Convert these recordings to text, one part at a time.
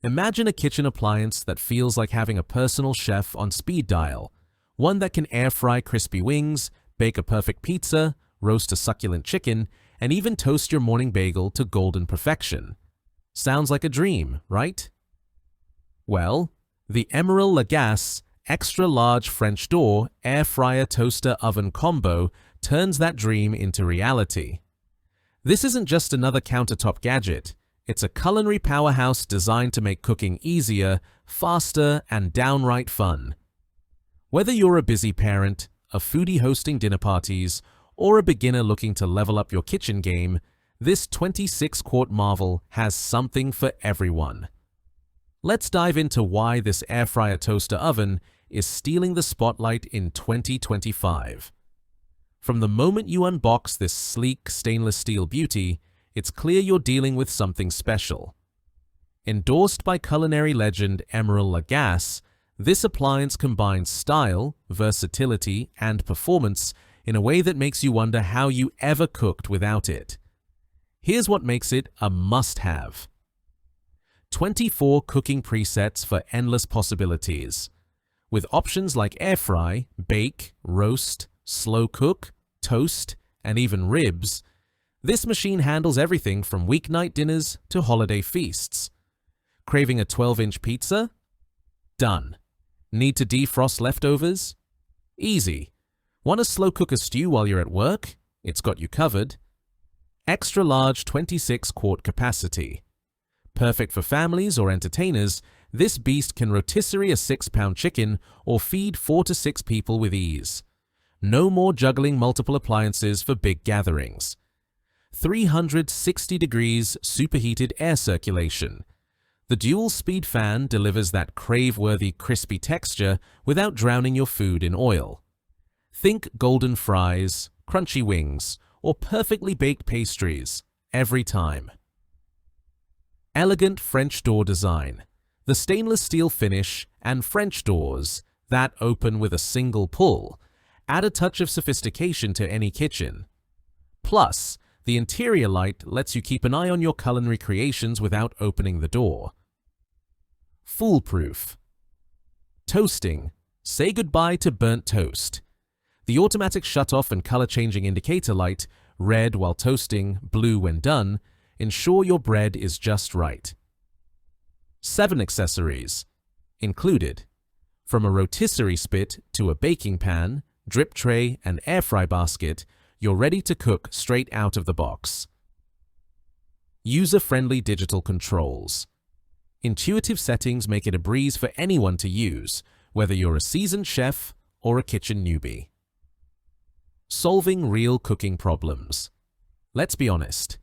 Imagine a kitchen appliance that feels like having a personal chef on speed dial, one that can air fry crispy wings, bake a perfect pizza, roast a succulent chicken, and even toast your morning bagel to golden perfection. Sounds like a dream, right? Well, the Emeril Lagasse extra large French door air fryer toaster oven combo turns that dream into reality. This isn't just another countertop gadget. It's a culinary powerhouse designed to make cooking easier, faster, and downright fun. Whether you're a busy parent, a foodie hosting dinner parties, or a beginner looking to level up your kitchen game, this 26-quart marvel has something for everyone. Let's dive into why this air fryer toaster oven is stealing the spotlight in 2025. From the moment you unbox this sleek stainless steel beauty, it's clear you're dealing with something special. Endorsed by culinary legend Emeril Lagasse, this appliance combines style, versatility, and performance in a way that makes you wonder how you ever cooked without it. Here's what makes it a must-have. 24 cooking presets for endless possibilities. With options like air fry, bake, roast, slow cook, toast, and even ribs, this machine handles everything from weeknight dinners to holiday feasts. Craving a 12-inch pizza? Done. Need to defrost leftovers? Easy. Want to slow cook a stew while you're at work? It's got you covered. Extra large 26-quart capacity. Perfect for families or entertainers, this beast can rotisserie a 6-pound chicken or feed 4 to 6 people with ease. No more juggling multiple appliances for big gatherings. 360 degrees superheated air circulation. The dual-speed fan delivers that crave-worthy crispy texture without drowning your food in oil. Think golden fries, crunchy wings, or perfectly baked pastries every time. Elegant French door design. The stainless steel finish and French doors that open with a single pull add a touch of sophistication to any kitchen. Plus, the interior light lets you keep an eye on your culinary creations without opening the door. Foolproof. Toasting. Say goodbye to burnt toast. The automatic shutoff and color-changing indicator light, red while toasting, blue when done, ensure your bread is just right. 7 accessories. Included. From a rotisserie spit to a baking pan, drip tray, and air fry basket, you're ready to cook straight out of the box. User-friendly digital controls. Intuitive settings make it a breeze for anyone to use, whether you're a seasoned chef or a kitchen newbie. Solving real cooking problems. Let's be honest,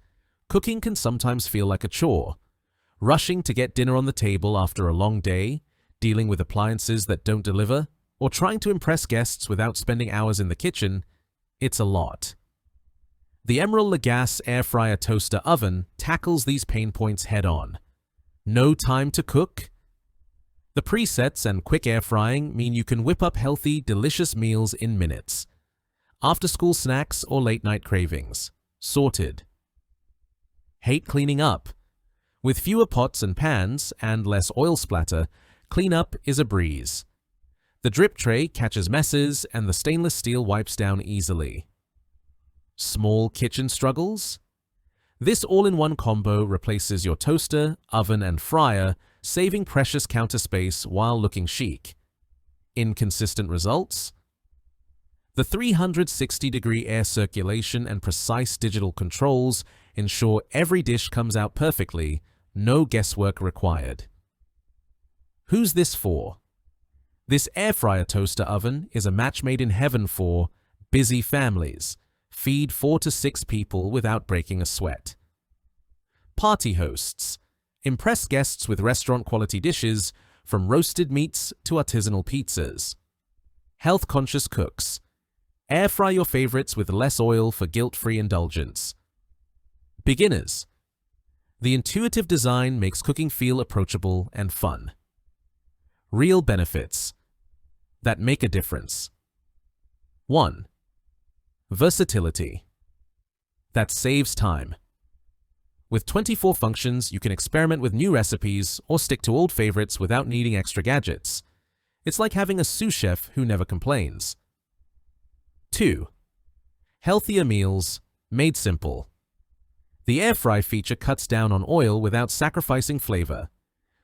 cooking can sometimes feel like a chore. Rushing to get dinner on the table after a long day, dealing with appliances that don't deliver, or trying to impress guests without spending hours in the kitchen, it's a lot. The Emeril Lagasse air fryer toaster oven tackles these pain points head-on. No time to cook? The presets and quick air frying mean you can whip up healthy, delicious meals in minutes. After-school snacks or late-night cravings. Sorted. Hate cleaning up? With fewer pots and pans and less oil splatter, cleanup is a breeze. The drip tray catches messes and the stainless steel wipes down easily. Small kitchen struggles? This all-in-one combo replaces your toaster, oven, and fryer, saving precious counter space while looking chic. Inconsistent results? The 360-degree air circulation and precise digital controls ensure every dish comes out perfectly, no guesswork required. Who's this for? This air fryer toaster oven is a match made in heaven for busy families. Feed 4 to 6 people without breaking a sweat. Party hosts. Impress guests with restaurant-quality dishes, from roasted meats to artisanal pizzas. Health-conscious cooks. Air fry your favorites with less oil for guilt-free indulgence. Beginners. The intuitive design makes cooking feel approachable and fun. Real benefits that make a difference. 1. Versatility. That saves time. With 24 functions, you can experiment with new recipes or stick to old favorites without needing extra gadgets. It's like having a sous chef who never complains. 2. Healthier meals, made simple. The air fry feature cuts down on oil without sacrificing flavor.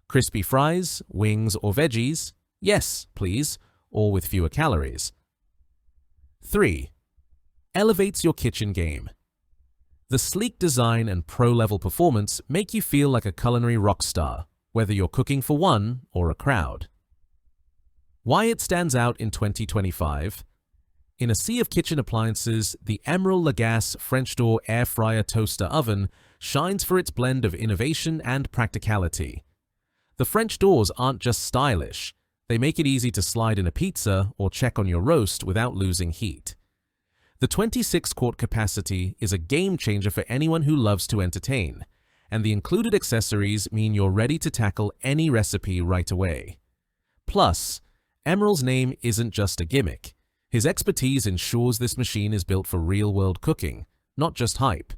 Crispy fries, wings, or veggies? Yes, please, all with fewer calories. 3. Elevates your kitchen game. The sleek design and pro-level performance make you feel like a culinary rock star, whether you're cooking for one or a crowd. Why it stands out in 2025? In a sea of kitchen appliances, the Emeril Lagasse French door air fryer toaster oven shines for its blend of innovation and practicality. The French doors aren't just stylish, they make it easy to slide in a pizza or check on your roast without losing heat. The 26-quart capacity is a game changer for anyone who loves to entertain, and the included accessories mean you're ready to tackle any recipe right away. Plus, Emeril's name isn't just a gimmick. His expertise ensures this machine is built for real-world cooking, not just hype.